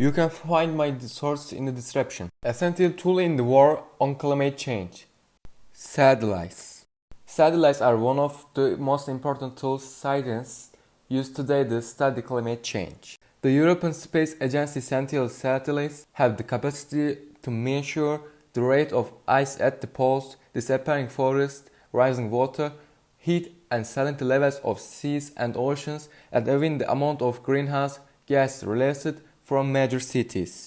You can find my source in the description. Essential tool in the war on climate change. Satellites. Satellites are one of the most important tools scientists use today to study climate change. The European Space Agency Sentinel satellites have the capacity to measure the rate of ice at the poles, disappearing forests, rising water, heat and salinity levels of seas and oceans, and even the amount of greenhouse gas released from major cities.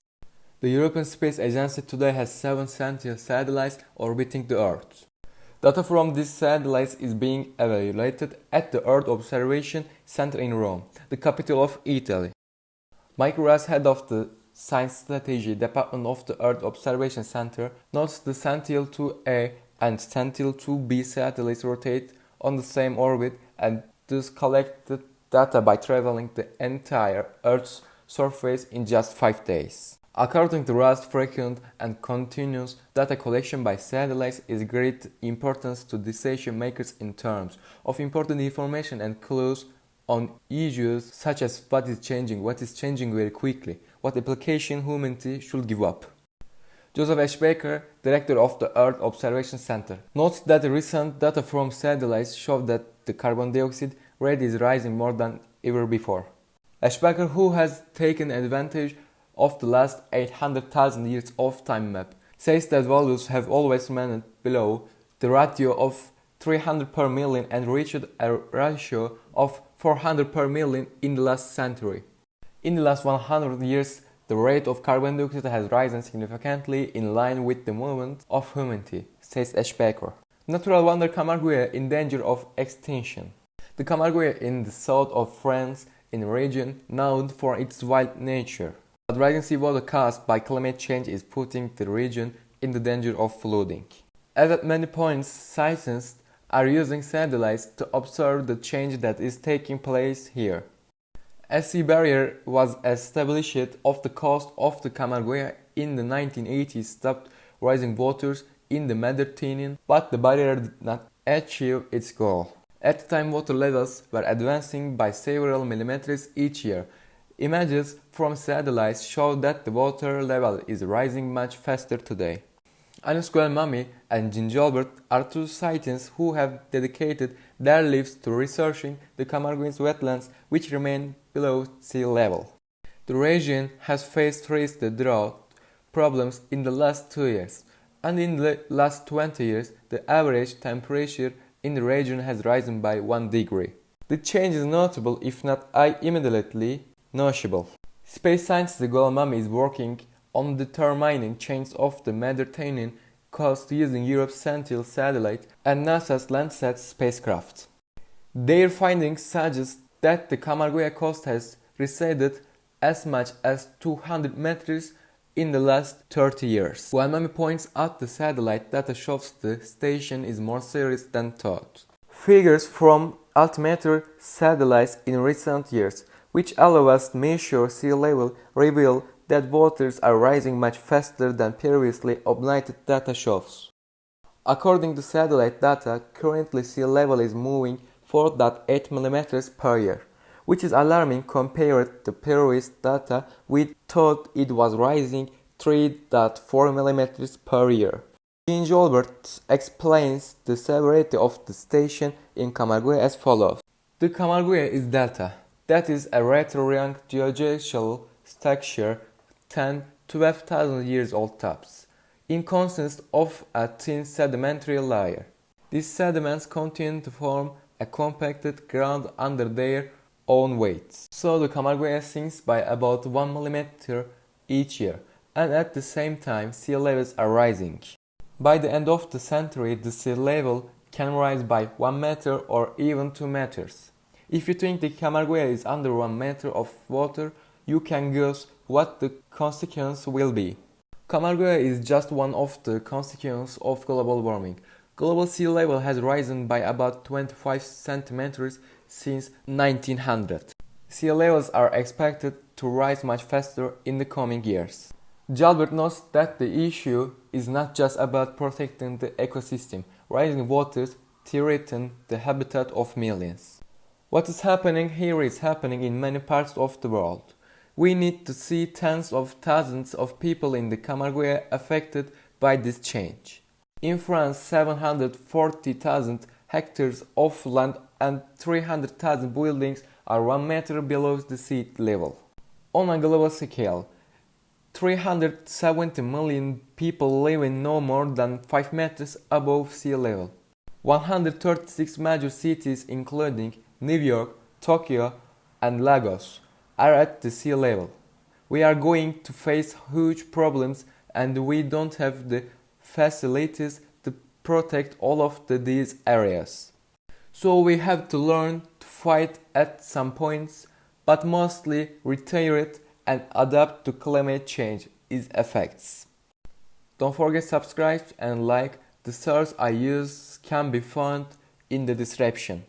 The European Space Agency today has 7 Sentinel satellites orbiting the Earth. Data from these satellites is being evaluated at the Earth Observation Center in Rome, the capital of Italy. Mike Ross, head of the Science Strategy Department of the Earth Observation Center, notes the Sentinel-2A and Sentinel-2B satellites rotate on the same orbit and thus collect the data by traveling the entire Earth's surface in just 5 days. According to Ross, frequent and continuous data collection by satellites is great importance to decision makers in terms of important information and clues on issues such as what is changing very quickly, what application humanity should give up. Joseph H. Baker, director of the Earth Observation Center, notes that the recent data from satellites show that the carbon dioxide rate is rising more than ever before. H. Baker, who has taken advantage of the last 800,000 years of time map, says that values have always remained below the ratio of 300 per million and reached a ratio of 400 per million in the last century. In the last 100 years, the rate of carbon dioxide has risen significantly in line with the movement of humanity, says H. Baker. Natural wonder Camargue in danger of extinction. The Camargue in the south of France in a region known for its wild nature. But rising seawater caused by climate change is putting the region in the danger of flooding. As at many points, scientists are using satellites to observe the change that is taking place here. A sea barrier was established off the coast of the Camargue in the 1980s, stopped rising waters in the Mediterranean, but the barrier did not achieve its goal. At the time, water levels were advancing by several millimeters each year. Images from satellites show that the water level is rising much faster today. Anish Guelmami and Jean Gilbert are 2 scientists who have dedicated their lives to researching the Camargue's wetlands, which remain below sea level. The region has faced recent drought problems in the last 2 years, and in the last 20 years, the average temperature in the region has risen by 1 degree. The change is notable, if not immediately noticeable. Space scientist Guelmami is working on determining changes of the Mediterranean coast using Europe's Sentinel satellite and NASA's Landsat spacecraft. Their findings suggest that the Camargue coast has receded as much as 200 meters in the last 30 years. Guelmami points out the satellite data shows the station is more serious than thought. Figures from altimeter satellites in recent years, which allow us to measure sea level, reveal that waters are rising much faster than previously obtained data shows. According to satellite data, currently sea level is moving 4.8 mm per year, which is alarming compared to previous data we thought it was rising 3.4 mm per year. Jean Gilbert explains the severity of the station in Camargue as follows. The Camargue is delta, that is a rather young geological structure 10-12,000 years old tops. It consists of a thin sedimentary layer. These sediments continue to form a compacted ground under their own weights. So the Camargue sinks by about 1 mm each year, and at the same time sea levels are rising. By the end of the century, the sea level can rise by 1 meter or even 2 meters. If you think the Camargue is under 1 meter of water, you can guess what the consequence will be. Camargue is just one of the consequences of global warming. Global sea level has risen by about 25 centimeters since 1900. Sea levels are expected to rise much faster in the coming years. Gilbert notes that the issue is not just about protecting the ecosystem. Rising waters threaten the habitat of millions. What is happening here is happening in many parts of the world. We need to see tens of thousands of people in the Camargue affected by this change. In France, 740,000 hectares of land and 300,000 buildings are 1 meter below the sea level. On a global scale, 370 million people living no more than 5 meters above sea level. 136 major cities including New York, Tokyo, and Lagos are at the sea level. We are going to face huge problems and we don't have the facilities to protect all of these areas. So we have to learn to fight at some points, but mostly retire it and adapt to climate change, its effects. Don't forget to subscribe and like. The source I use can be found in the description.